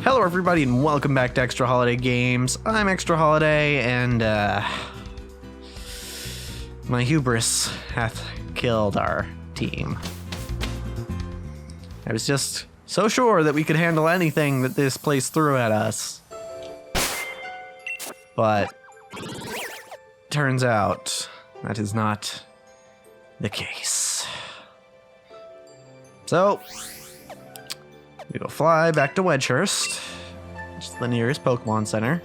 Hello everybody and welcome back to Extra Holiday Games. I'm Extra Holiday and my hubris hath killed our team. I was just so sure that we could handle anything that this place threw at us. But turns out that is not the case. So we will fly back to Wedgehurst, which is the nearest Pokemon Center.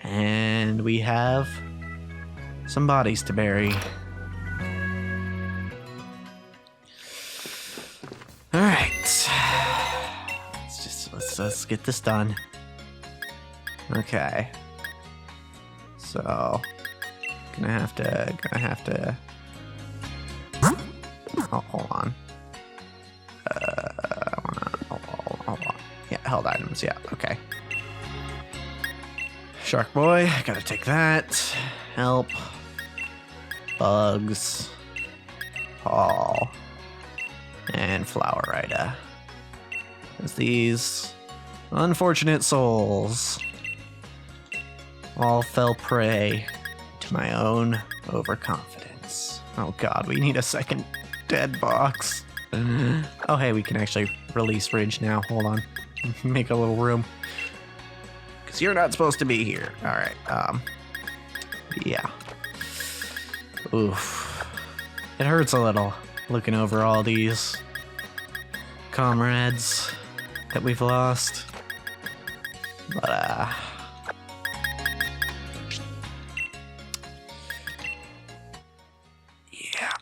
And we have some bodies to bury. Alright. Let's get this done. Okay. So gonna have to oh, hold on. Hold on. Yeah, held items. Yeah, okay. Shark Boy, gotta take that. Help. Bugs. Paul. And Flower Rider. As these unfortunate souls all fell prey to my own overconfidence. Oh god, we need a second dead box. Oh hey, we can actually release Ridge now. Hold on. Make a little room. Because you're not supposed to be here. Alright, yeah. Oof. It hurts a little looking over all these comrades that we've lost. But, yeah.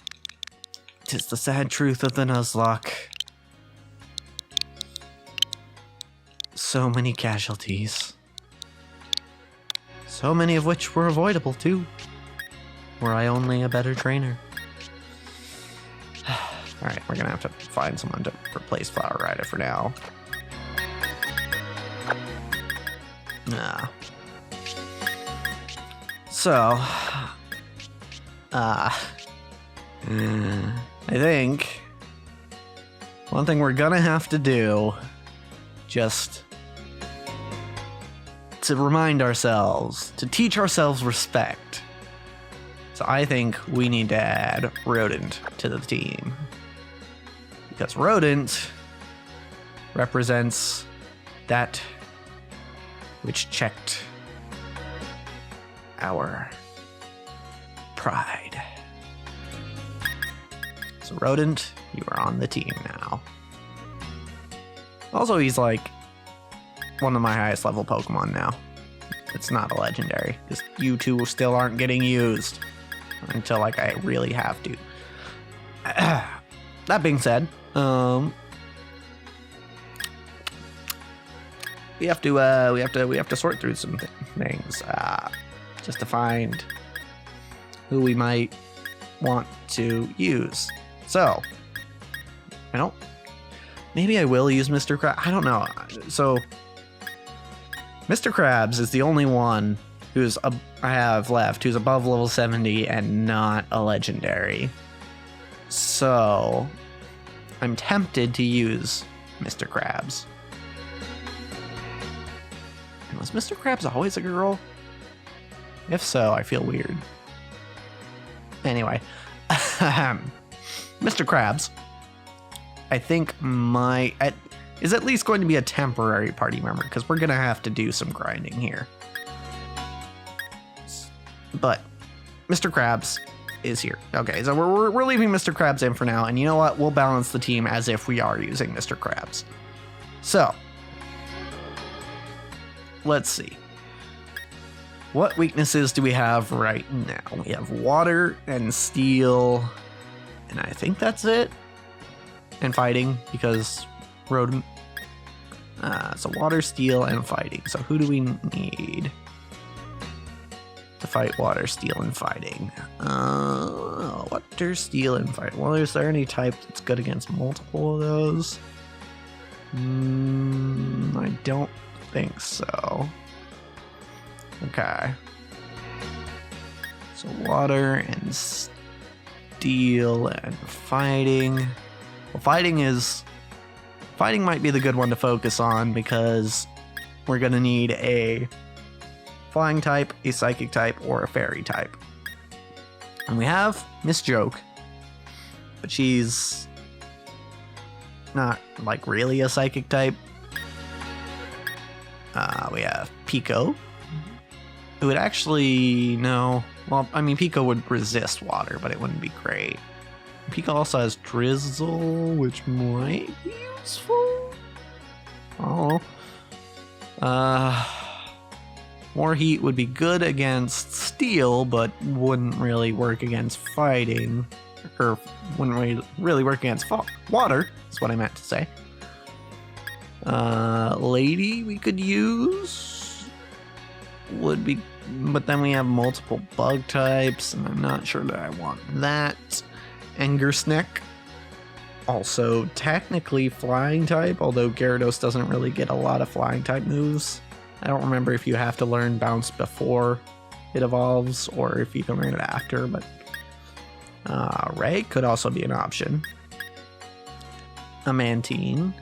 'Tis the sad truth of the Nuzlocke. So many casualties. So many of which were avoidable, too. Were I only a better trainer. Alright, we're gonna have to find someone to replace Flower Rider for now. So, I think one thing we're gonna have to do, just to remind ourselves, to teach ourselves respect. So I think we need to add Rodent to the team. Because Rodent represents that which checked our pride. So Rodent, you are on the team now. Also, he's like one of my highest level Pokemon now. It's not a legendary, because you two still aren't getting used until like I really have to. That being said, we have to sort through some things just to find who we might want to use. So, maybe I will use Mr. Krabs. I don't know. So, Mr. Krabs is the only one I have left who's above level 70 and not a legendary. So, I'm tempted to use Mr. Krabs. And was Mr. Krabs always a girl? If so, I feel weird. Anyway, Mr. Krabs, I think is at least going to be a temporary party member, because we're going to have to do some grinding here. But Mr. Krabs is here. Okay, so we're leaving Mr. Krabs in for now, and you know what? We'll balance the team as if we are using Mr. Krabs. So, let's see. What weaknesses do we have right now? We have water and steel, and I think that's it. And fighting, because Rodent. So water, steel, and fighting. So who do we need to fight water, steel, and fighting? Water, steel, and fight. Well, is there any type that's good against multiple of those? I don't think so. Okay. So water and steel and fighting. Well, fighting is Fighting might be the good one to focus on because we're going to need a flying type, a psychic type, or a fairy type. And we have Miss Joke, but she's not like really a psychic type. We have Pico, who would actually, no, well, I mean, Pico would resist water, but it wouldn't be great. Pico also has Drizzle, which might be useful. Oh. More heat would be good against steel, but wouldn't really work against fighting. Or wouldn't really work against water, is what I meant to say. Lady we could use would be, but then we have multiple bug types, and I'm not sure that I want that. Angersneck, also technically flying type, although Gyarados doesn't really get a lot of flying type moves. I don't remember if you have to learn Bounce before it evolves or if you can learn it after, but Ray could also be an option. A Mantine.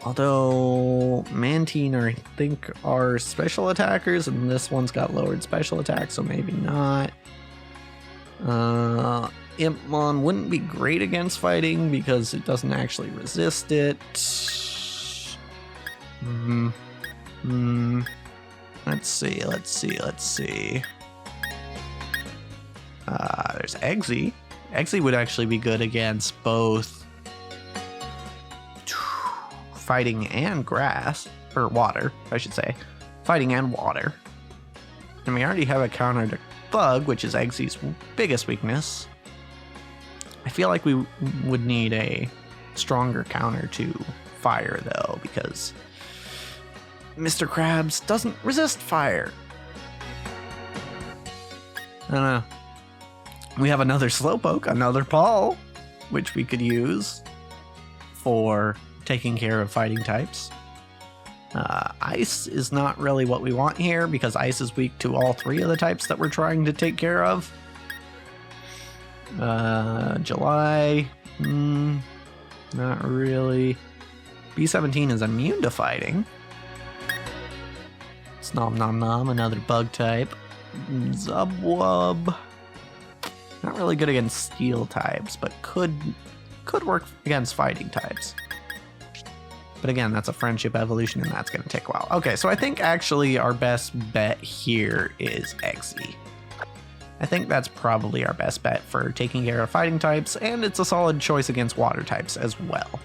Although Mantine, I think, are special attackers, and this one's got lowered special attack, so maybe not. Impmon wouldn't be great against fighting because it doesn't actually resist it. Let's see. There's Eggsy. Eggsy would actually be good against both fighting and grass, or water, I should say. Fighting and water. And we already have a counter to Bug, which is Eggsy's biggest weakness. I feel like we would need a stronger counter to fire, though, because Mr. Krabs doesn't resist fire. I don't know. We have another Slowpoke, another Paul, which we could use for taking care of fighting types. Ice is not really what we want here because Ice is weak to all three of the types that we're trying to take care of. July, not really. B17 is immune to fighting. Snom Nom Nom, another bug type. Zubwub, not really good against steel types, but could work against fighting types. But again, that's a friendship evolution, and that's going to take a while. Okay, so I think actually our best bet here is Eggsy. I think that's probably our best bet for taking care of fighting types, and it's a solid choice against water types as well.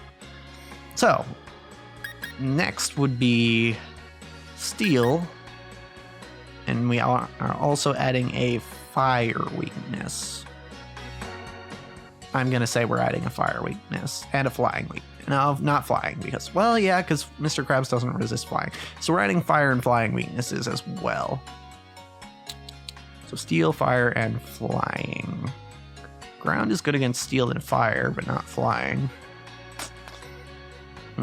So, next would be Steel, and we are also adding a fire weakness. I'm going to say we're adding a fire weakness and a flying weakness. No, not flying, because, well, yeah, because Mr. Krabs doesn't resist flying. So we're adding fire and flying weaknesses as well. So steel, fire, and flying. Ground is good against steel and fire, but not flying. Do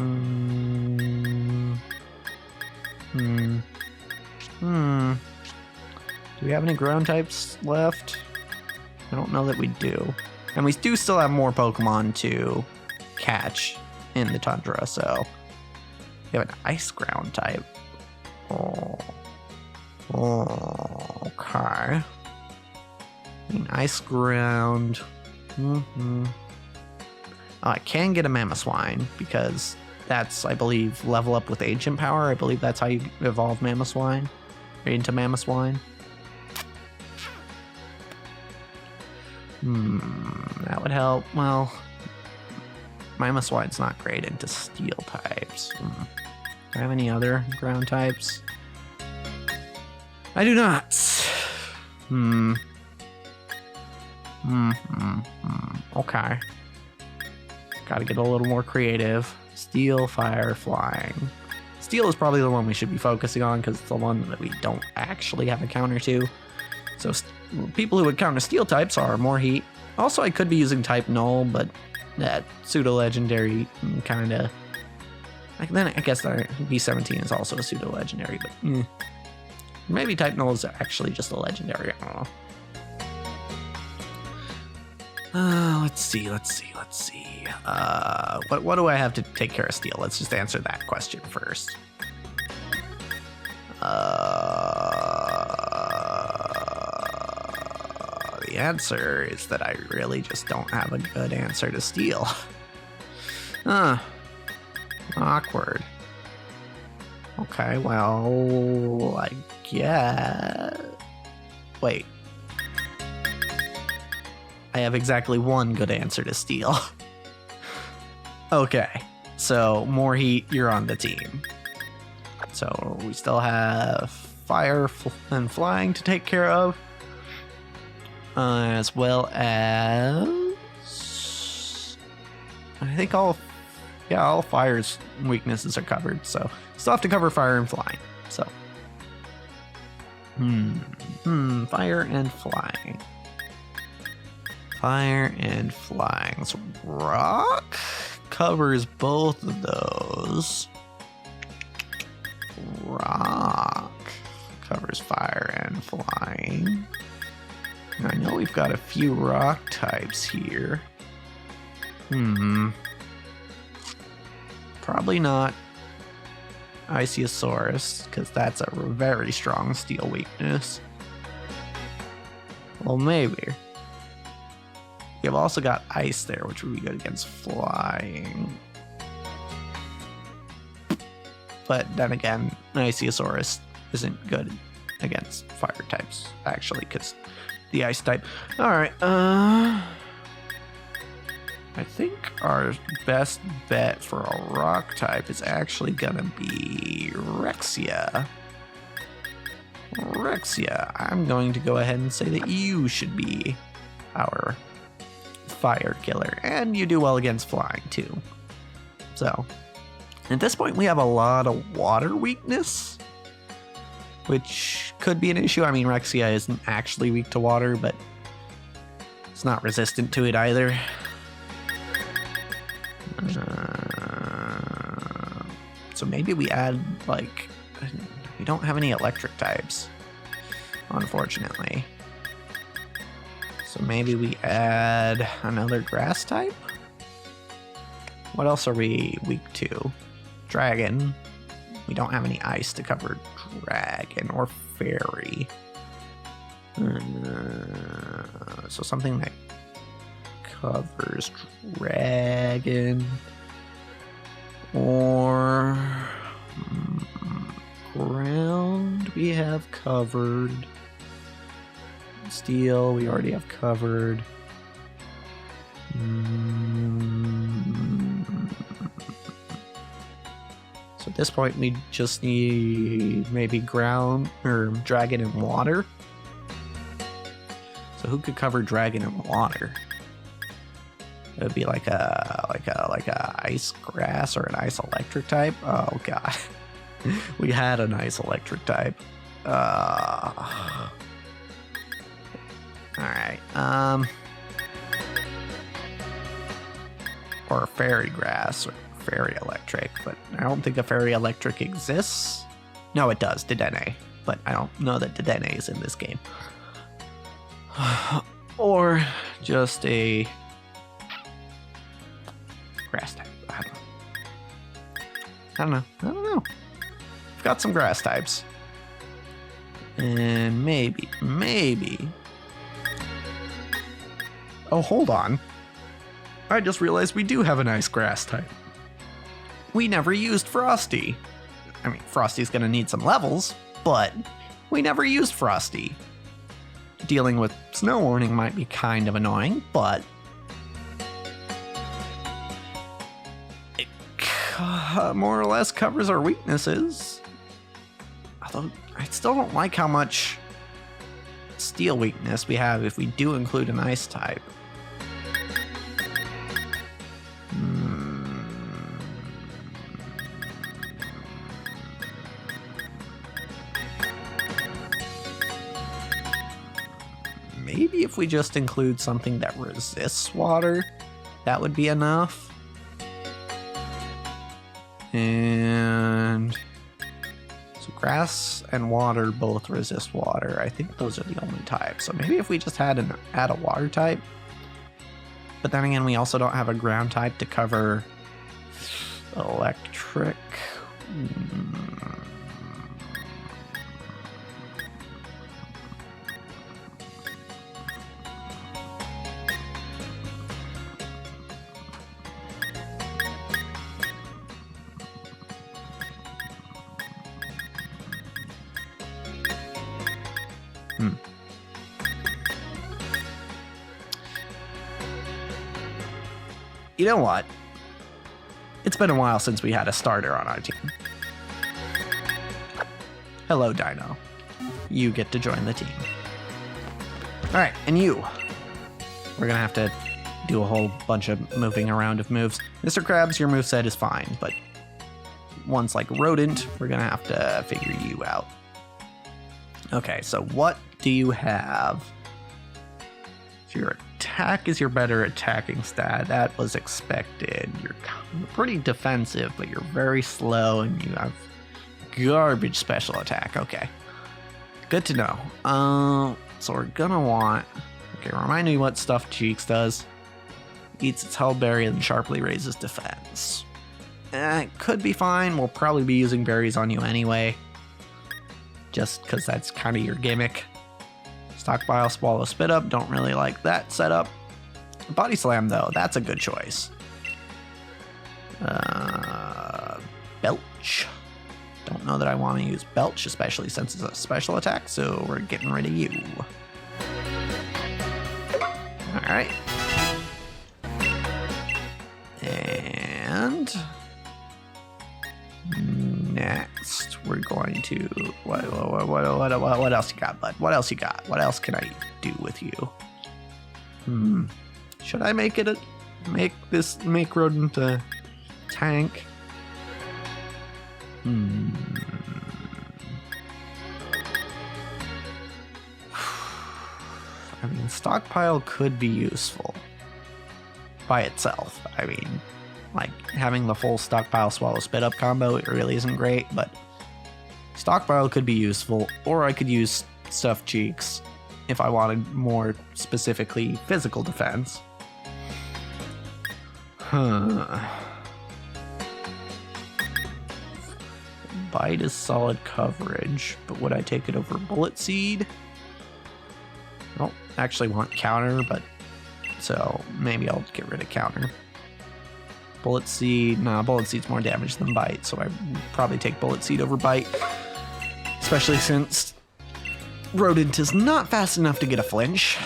we have any ground types left? I don't know that we do. And we do still have more Pokemon to catch in the tundra, so we have an ice ground type. Okay. Ice ground. I can get a Mamoswine because that's, I believe, level up with Ancient Power. I believe that's how you evolve Mamoswine into Mamoswine. That would help. Well, Mamoswine's not great into steel types. Do I have any other ground types? I do not. Okay. Gotta get a little more creative. Steel, fire, flying. Steel is probably the one we should be focusing on because it's the one that we don't actually have a counter to. So people who would counter steel types are more heat. Also, I could be using type null, but that pseudo-legendary kind of... Then I guess our B17 is also a pseudo-legendary, but... Maybe type null is actually just a legendary. I don't know. Let's see. What do I have to take care of steel? Let's just answer that question first. The answer is that I really just don't have a good answer to steel. Awkward. Okay, well, I guess... Wait. I have exactly one good answer to steel. Okay, so more heat, you're on the team. So we still have fire and flying to take care of. As well as... I think all fire's weaknesses are covered, so still have to cover fire and flying. So, fire and flying. Fire and flying. So rock covers both of those. Rock covers fire and flying. I know we've got a few rock types here. Probably not Ichthyosaurus, because that's a very strong steel weakness. Well, maybe. You've also got ice there, which would be good against flying. But then again, Ichthyosaurus isn't good against fire types, actually, because the ice type. Alright, I think our best bet for a rock type is actually gonna be Rexia. I'm going to go ahead and say that you should be our fire killer, and you do well against flying too. So, at this point we have a lot of water weakness, which could be an issue. I mean, Rexia isn't actually weak to water, but it's not resistant to it either. So maybe we add, like, we don't have any electric types, unfortunately. So maybe we add another grass type? What else are we weak to? Dragon. We don't have any ice to cover dragon or fairy. So something that covers dragon or ground we have covered. Steel we already have covered. So at this point we just need maybe ground or dragon and water. So who could cover dragon and water? It would be like a ice grass or an ice electric type. Oh god. We had an ice electric type. Alright. Or a fairy grass or fairy electric, but I don't think a fairy electric exists. No, it does, Dedenne, but I don't know that Dedenne is in this game. Or just a grass type. I don't know. We've got some grass types. And maybe. Oh, hold on. I just realized we do have a nice grass type. We never used Frosty. I mean, Frosty's gonna need some levels, but we never used Frosty. Dealing with snow warning might be kind of annoying, but it more or less covers our weaknesses. Although I still don't like how much steel weakness we have if we do include an ice type. Maybe if we just include something that resists water, that would be enough. And so grass and water both resist water. I think those are the only types. So maybe if we just add a water type, But then again, we also don't have a ground type to cover electric. You know what? It's been a while since we had a starter on our team. Hello, Dino. You get to join the team. Alright, and you. We're gonna have to do a whole bunch of moving around of moves. Mr. Krabs, your moveset is fine, but ones like Rodent, we're gonna have to figure you out. Okay, so what do you have? So your attack is your better attacking stat. That was expected. You're pretty defensive, but you're very slow, and you have garbage special attack. Okay, good to know. So we're gonna want... Okay, remind me what Stuffed Cheeks does. Eats its held berry and sharply raises defense. It could be fine. We'll probably be using berries on you anyway, just because that's kind of your gimmick. Stockpile, Swallow, Spit Up. Don't really like that setup. Body Slam, though, that's a good choice. Belch. Don't know that I want to use Belch, especially since it's a special attack, so we're getting rid of you. Alright. And... next, we're going to... What else you got, bud? What else you got? What else can I do with you? Should I make Rodent a tank? I mean, Stockpile could be useful by itself. I mean, like, having the full Stockpile, Swallow, Spit Up combo, it really isn't great, but Stockpile could be useful, or I could use Stuffed Cheeks if I wanted more specifically physical defense. Bite is solid coverage, but would I take it over Bullet Seed? I don't actually want counter, but so maybe I'll get rid of counter. Bullet Seed, nah, Bullet Seed's more damage than Bite, so I probably take Bullet Seed over Bite, especially since Rodent is not fast enough to get a flinch.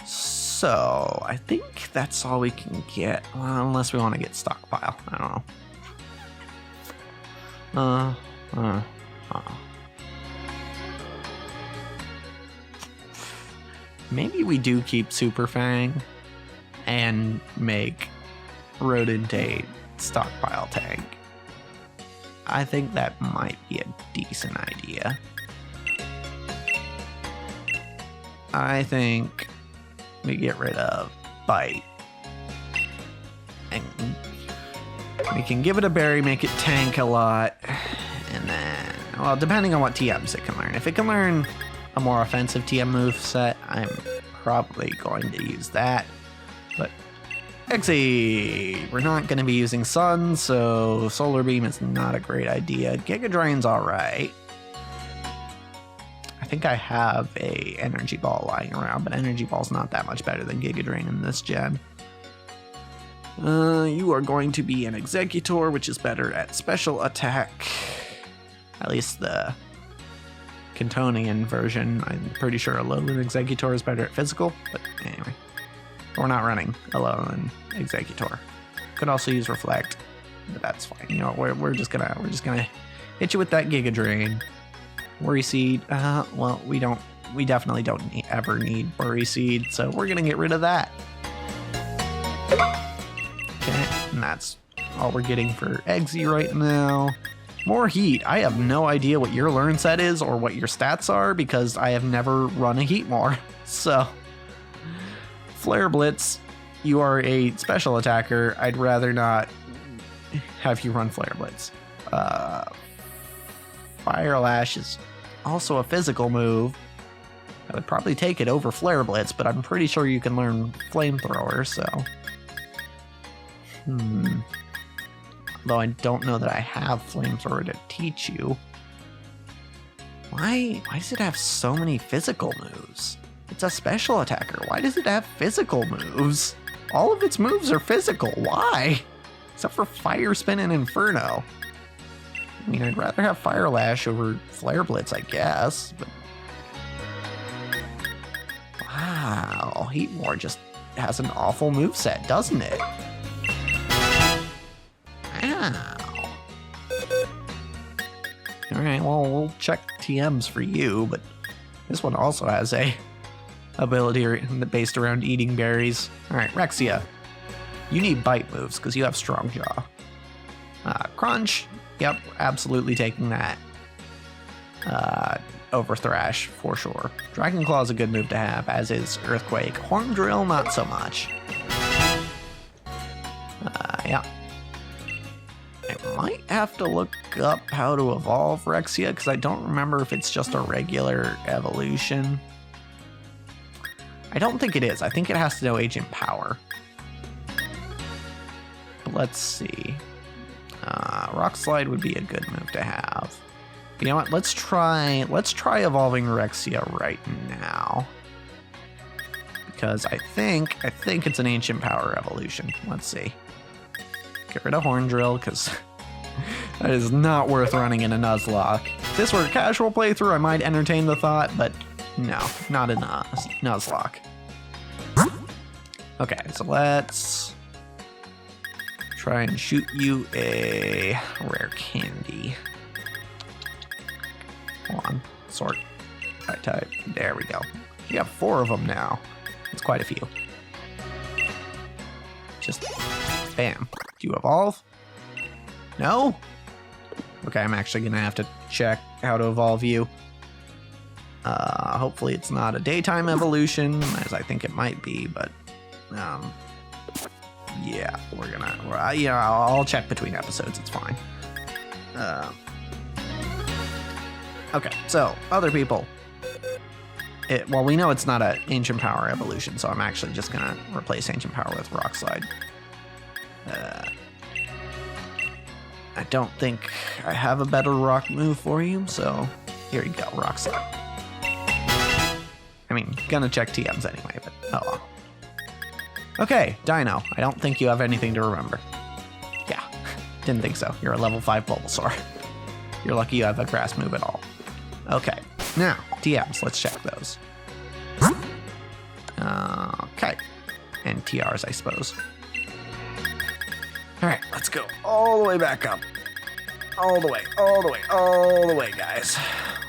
So I think that's all we can get, well, unless we want to get Stockpile. I don't know. Maybe we do keep Super Fang and make Rodent a Stockpile tank. I think that might be a decent idea. I think we get rid of Bite. And we can give it a berry, make it tank a lot. And then, well, depending on what TMs it can learn. If it can learn a more offensive TM move set, I'm probably going to use that. But Exy, we're not going to be using Sun, so Solar Beam is not a great idea. Giga Drain's alright. I think I have a Energy Ball lying around, but Energy Ball's not that much better than Giga Drain in this gen. You are going to be an Executor, which is better at special attack. At least the Cantonian version. I'm pretty sure Alolan Executor is better at physical, but anyway. We're not running Alolan Executor. Could also use Reflect, but that's fine. You know, we're just gonna hit you with that Giga Drain. Worry Seed, well, we definitely don't ever need Worry Seed, so we're gonna get rid of that. Okay, and that's all we're getting for Eggsy right now. More Heat. I have no idea what your learn set is or what your stats are because I have never run a Heatmor. So, Flare Blitz, you are a special attacker. I'd rather not have you run Flare Blitz. Fire Lash is also a physical move. I would probably take it over Flare Blitz, but I'm pretty sure you can learn Flamethrower, so... Though I don't know that I have Flamethrower to teach you. Why does it have so many physical moves? It's a special attacker. Why does it have physical moves? All of its moves are physical. Why? Except for Fire Spin and Inferno. I mean, I'd rather have Fire Lash over Flare Blitz, I guess, but... Wow, Heatmor just has an awful moveset, doesn't it? Ow. Alright, well, we'll check TMs for you, but this one also has a ability based around eating berries. Alright, Rexia, you need bite moves because you have Strong Jaw. Crunch, yep, absolutely taking that over Thrash for sure. Dragon Claw is a good move to have, as is Earthquake. Horn Drill, not so much. Yeah. I might have to look up how to evolve Rexia, because I don't remember if it's just a regular evolution. I don't think it is. I think it has to know Ancient Power. But let's see. Rock Slide would be a good move to have. But you know what? Let's try evolving Rexia right now. Because I think it's an Ancient Power evolution. Let's see. Get rid of Horn Drill, because that is not worth running in a Nuzlocke. If this were a casual playthrough, I might entertain the thought, but no, not in a Nuzlocke. Okay, so let's try and shoot you a rare candy. Hold on, sort. Type. There we go. You have 4 of them now. That's quite a few. Just bam. Do you evolve? No? Okay, I'm actually gonna have to check how to evolve you. Hopefully it's not a daytime evolution, as I think it might be, but yeah, I'll check between episodes, it's fine. Okay, so other people. Well, we know it's not an Ancient Power evolution, so I'm actually just gonna replace Ancient Power with Rock Slide. I don't think I have a better rock move for you, so here you go, Rock Slide. I mean, gonna check TMs anyway, but oh well. Okay, Dino, I don't think you have anything to remember. Yeah, didn't think so. You're a level 5 Bulbasaur. You're lucky you have a grass move at all. Okay, now, TMs, let's check those. Okay, and TRs, I suppose. All right, let's go all the way back up. All the way, guys.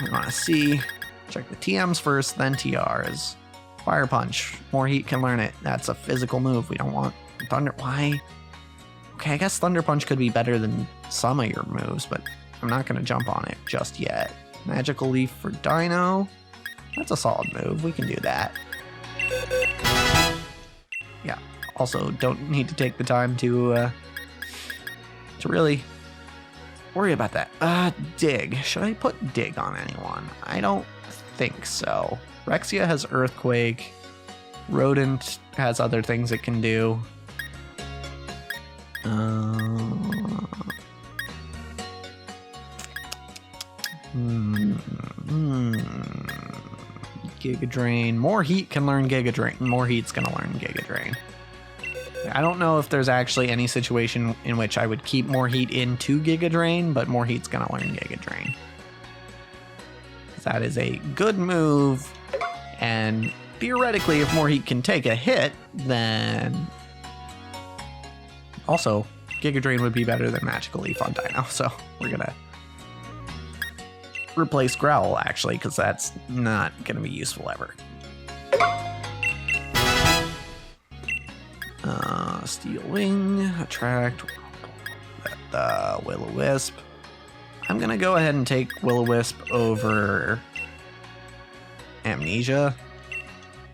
We want to see, check the TMs first, then TRs. Fire Punch, more heat can learn it. That's a physical move. We don't want Thunder. Why? Okay, I guess Thunder Punch could be better than some of your moves, but I'm not going to jump on it just yet. Magical Leaf for Dino. That's a solid move. We can do that. Yeah. Also, don't need to take the time to really worry about that. Dig. Should I put Dig on anyone? I don't think so. Rexia has Earthquake. Rodent has other things it can do. Giga Drain. More Heat can learn Giga Drain. More Heat's gonna learn Giga Drain. I don't know if there's actually any situation in which I would keep More Heat into Giga Drain, but More Heat's gonna learn Giga Drain. That is a good move, and theoretically, if More Heat can take a hit, then also Giga Drain would be better than Magical Leaf on Dino, so we're gonna replace Growl, actually, because that's not gonna be useful ever. Steel Wing, Attract, Will-O-Wisp. I'm gonna go ahead and take Will-O-Wisp over Amnesia.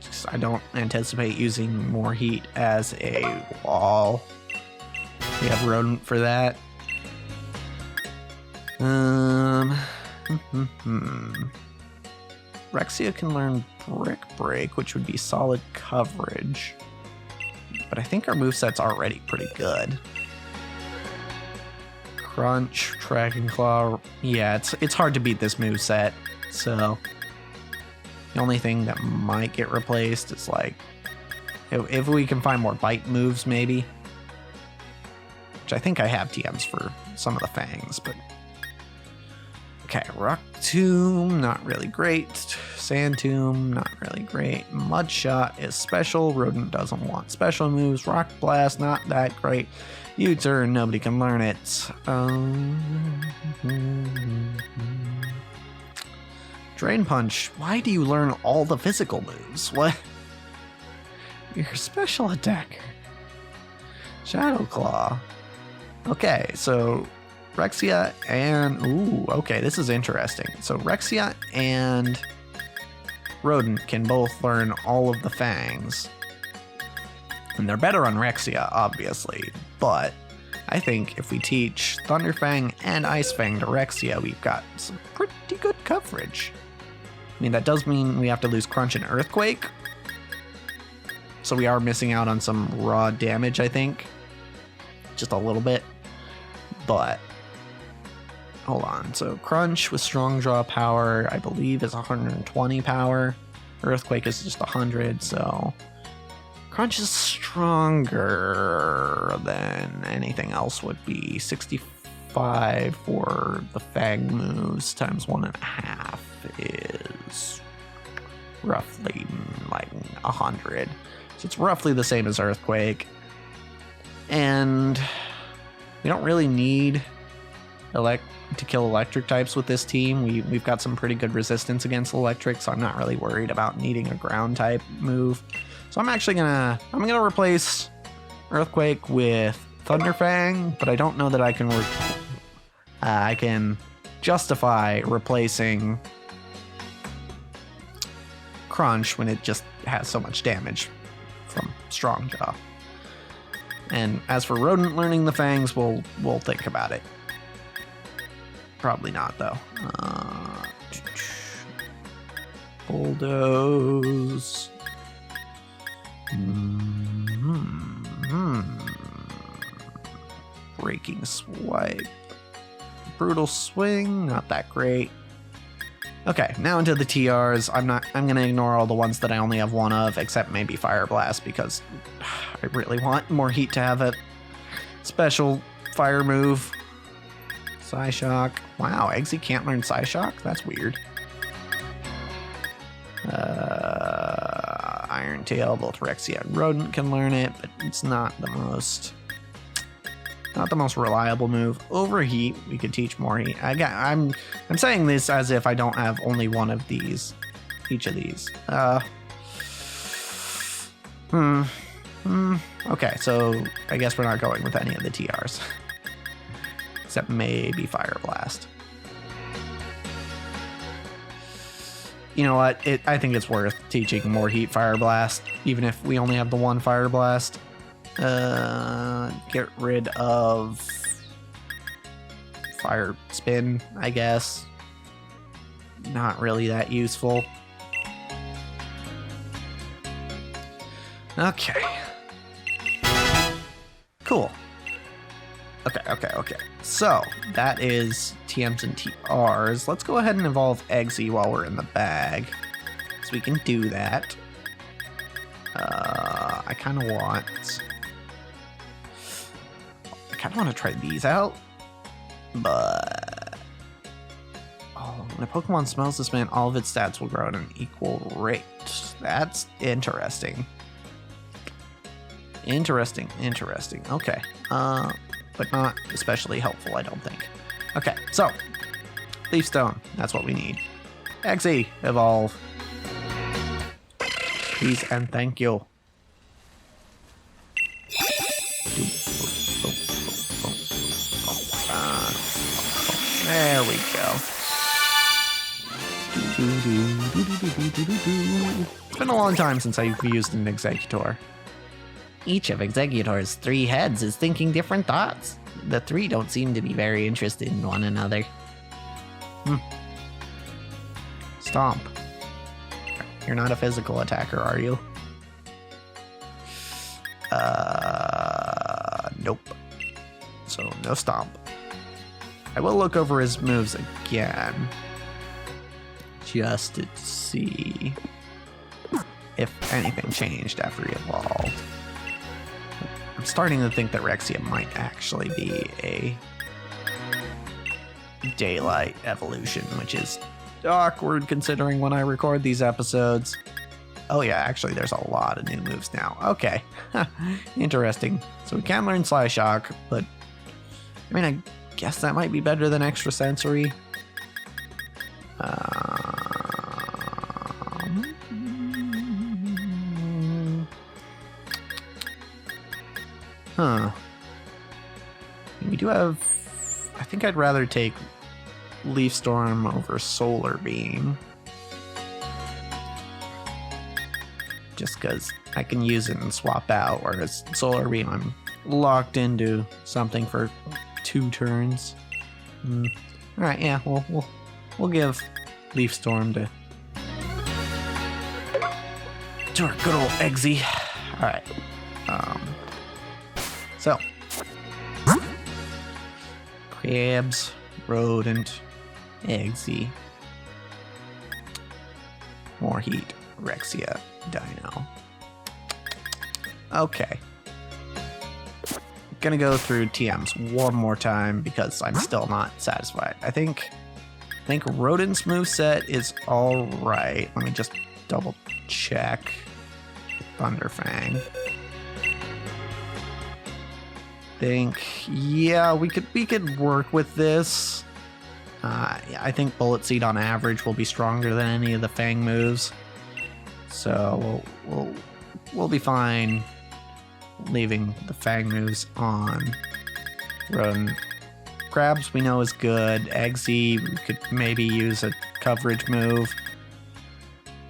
Just, I don't anticipate using More Heat as a wall. We have Rodent for that. Rexia can learn Brick Break, which would be solid coverage. But I think our moveset's already pretty good. Crunch, Dragon Claw. Yeah, it's hard to beat this moveset. So the only thing that might get replaced is like if we can find more bite moves, maybe. Which I think I have TMs for some of the fangs, but okay, Rock Tomb, not really great. Sand Tomb, not really great. Mud Shot is special. Rodent doesn't want special moves. Rock Blast, not that great. U-Turn, nobody can learn it. Drain Punch, why do you learn all the physical moves? What? You're a special attacker. Shadow Claw. Okay, so Rexia and... Ooh, okay, this is interesting. So Rexia and Rodent can both learn all of the fangs. And they're better on Rexia, obviously. But I think if we teach Thunderfang and Ice Fang to Rexia, we've got some pretty good coverage. I mean, that does mean we have to lose Crunch and Earthquake. So we are missing out on some raw damage, I think. Just a little bit. But hold on. So Crunch with strong draw power, I believe, is 120 power. Earthquake is just 100, so Crunch is stronger than anything else would be. 65 for the Fang moves times 1.5 is roughly like 100. So it's roughly the same as Earthquake. And we don't really need to kill electric types with this team. We've got some pretty good resistance against electric, so I'm not really worried about needing a ground type move. So I'm actually gonna replace Earthquake with Thunderfang, but I don't know that I can justify replacing Crunch when it just has so much damage from Strong Jaw. And as for Rodent learning the fangs, we'll think about it. Probably not, though. Bulldoze. Breaking Swipe. Brutal Swing, not that great. Okay, now into the TRs. I'm gonna ignore all the ones that I only have one of, except maybe Fire Blast, because I really want more heat to have a special fire move. Psyshock. Wow, Eggsy can't learn Psyshock? That's weird. Iron Tail, both Rexia and Rodent can learn it, but it's not the most reliable move. Overheat, we could teach more heat. I'm saying this as if I don't have only one of these, each of these. Okay, so I guess we're not going with any of the TRs. Except maybe Fire Blast. You know what? I think it's worth teaching more Heat Fire Blast, even if we only have the one Fire Blast. Get rid of Fire Spin, I guess. Not really that useful. Okay. Cool. Okay. So, that is TMs and TRs. Let's go ahead and evolve Eggsy while we're in the bag. So we can do that. I kind of want to try these out. But when a Pokemon smells this man, all of its stats will grow at an equal rate. That's interesting. Interesting. Okay. But not especially helpful, I don't think. Okay, so Leaf Stone, that's what we need. Eggsy, evolve. Please and thank you. There we go. It's been a long time since I've used an Executor. Each of Executor's 3 heads is thinking different thoughts. The 3 don't seem to be very interested in one another. Stomp. You're not a physical attacker, are you? Nope. So no stomp. I will look over his moves again, just to see if anything changed after he evolved. I'm starting to think that Rexia might actually be a daylight evolution, which is awkward considering when I record these episodes. Oh yeah, actually there's a lot of new moves now. Okay, interesting. So we can learn Psyshock, but I mean, I guess that might be better than Extrasensory. We do have... I think I'd rather take Leaf Storm over Solar Beam. Just because I can use it and swap out, whereas Solar Beam I'm locked into something for 2 turns. Alright, yeah, we'll give Leaf Storm to our good old Eggsy. Alright. So Crabs, Rodent, Eggsy, more heat, Rexia, Dino. Okay. Gonna go through TMs one more time because I'm still not satisfied. I think Rodent's moveset is alright. Let me just double check. Thunderfang. Yeah, we could work with this. Yeah, I think Bullet Seed on average will be stronger than any of the Fang moves, so we'll be fine leaving the Fang moves on. Rodent. Crabs we know is good. Eggsy we could maybe use a coverage move.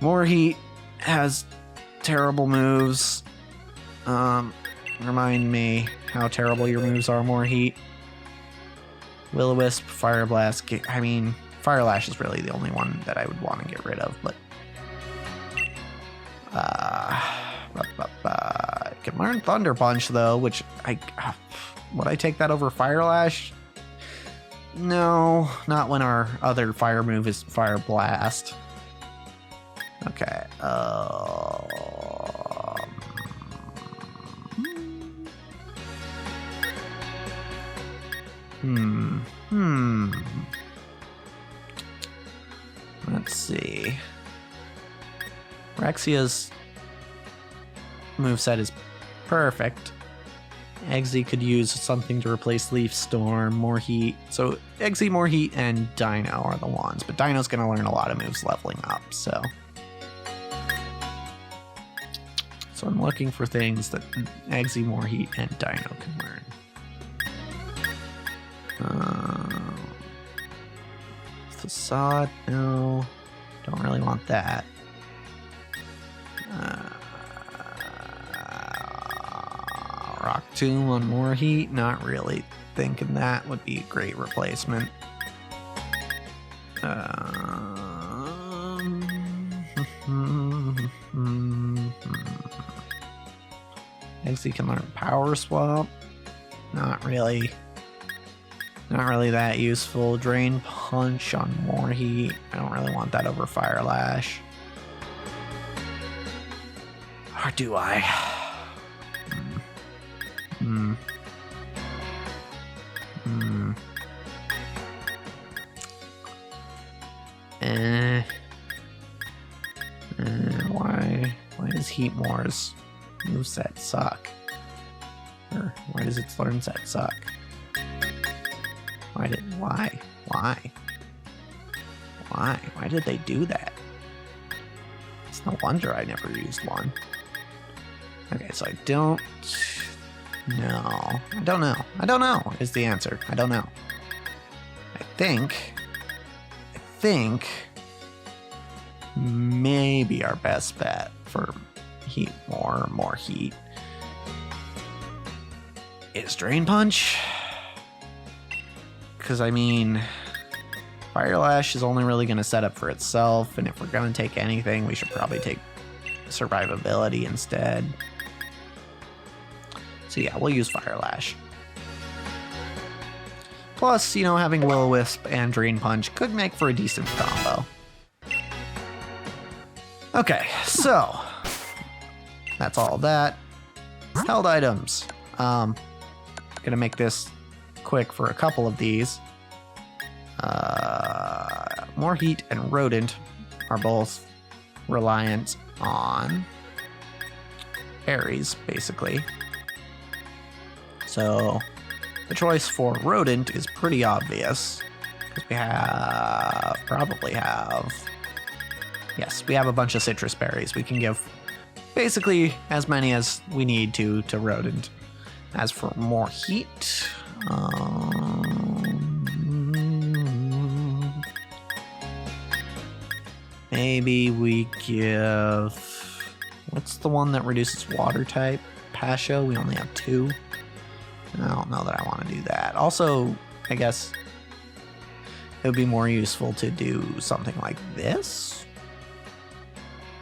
More Heat has terrible moves. Remind me how terrible your moves are, More Heat. Will-O-Wisp, Fire Blast. I mean, Fire Lash is really the only one that I would want to get rid of, but I can learn Thunder Punch though, which would I take that over Fire Lash? No, not when our other fire move is Fire Blast. Okay. Let's see. Rexia's moveset is perfect. Eggsy could use something to replace Leaf Storm, More Heat. So Eggsy, More Heat, and Dino are the ones. But Dino's going to learn a lot of moves leveling up, so I'm looking for things that Eggsy, More Heat, and Dino can learn. Facade, no. Don't really want that. Rock Tomb on More Heat, not really thinking that would be a great replacement. Eggsy can learn Power Swap. Not really that useful. Drain Punch on More Heat. I don't really want that over Fire Lash. Or do I? Why does Heatmore's moveset suck? Or why does its learn set suck? Why did they do that? It's no wonder I never used one. Okay, so I don't know is the answer. I don't know. I think maybe our best bet for more heat is Drain Punch. Because I mean, Fire Lash is only really going to set up for itself, and if we're going to take anything, we should probably take survivability instead. So yeah, we'll use Fire Lash. Plus, you know, having Will-O-Wisp and Drain Punch could make for a decent combo. Okay, so that's all that. Held items. Gonna make this quick for a couple of these. More Heat and Rodent are both reliant on berries, basically. So the choice for Rodent is pretty obvious, because we yes, we have a bunch of citrus berries. We can give basically as many as we need to Rodent. As for more Heat, maybe we give, what's the one that reduces water type? Pasho, we only have 2. I don't know that I want to do that. Also, I guess it would be more useful to do something like this.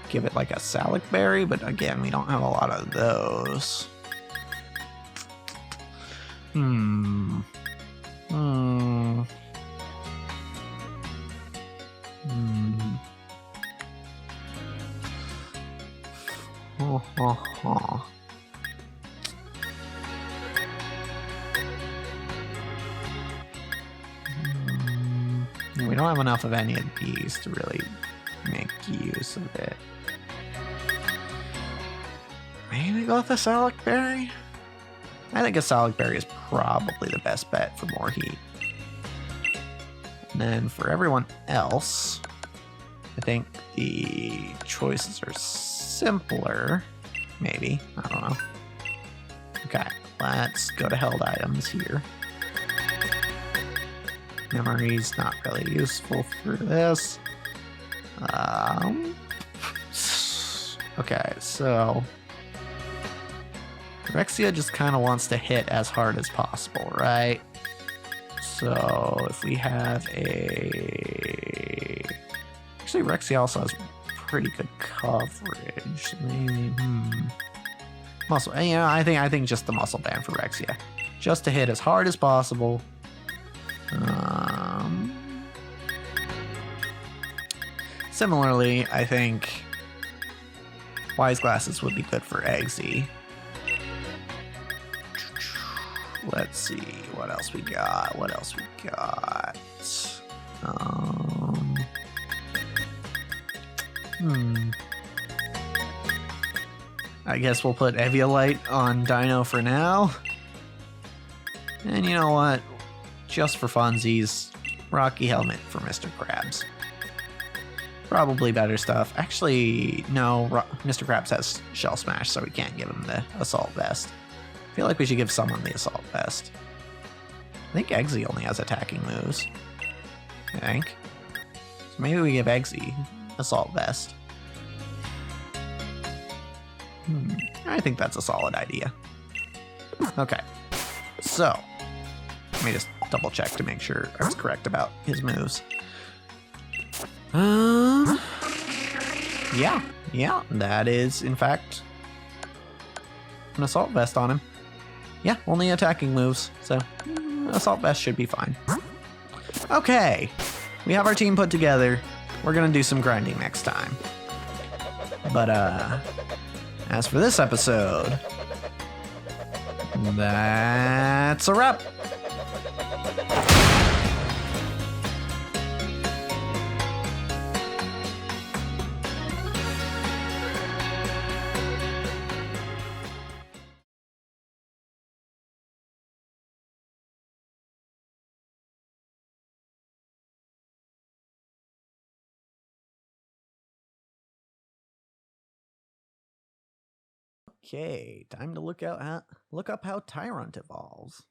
Give it like a Salic Berry, but again, we don't have a lot of those. We don't have enough of any of these to really make use of it. Maybe go with a Salic Berry? I think a Salic Berry is probably the best bet for more Heat. And then for everyone else, I think the choices are simpler. Maybe. I don't know. Okay, let's go to held items here. Memory's not really useful for this. Okay, so Rexia just kind of wants to hit as hard as possible, right? So if we have a... Actually, Rexia also has pretty good coverage. Maybe, Muscle, you know, I think just the muscle band for Rexia. Just to hit as hard as possible. Similarly, I think Wise Glasses would be good for Eggsy. Let's see what else we got. I guess we'll put Eviolite on Dino for now. And you know what? Just for funsies, Rocky Helmet for Mr. Krabs. Probably better stuff. Actually, no, Mr. Krabs has Shell Smash, so we can't give him the Assault Vest. I feel like we should give someone the Assault Vest. I think Eggsy only has attacking moves. I think. So maybe we give Eggsy Assault Vest. I think that's a solid idea. Okay, so let me just double check to make sure I was correct about his moves. Yeah, that is in fact an Assault Vest on him. Yeah, only attacking moves, so Assault Vest should be fine. Okay, we have our team put together. We're gonna do some grinding next time. But as for this episode, that's a wrap. Okay, time to look up how Tyrant evolves.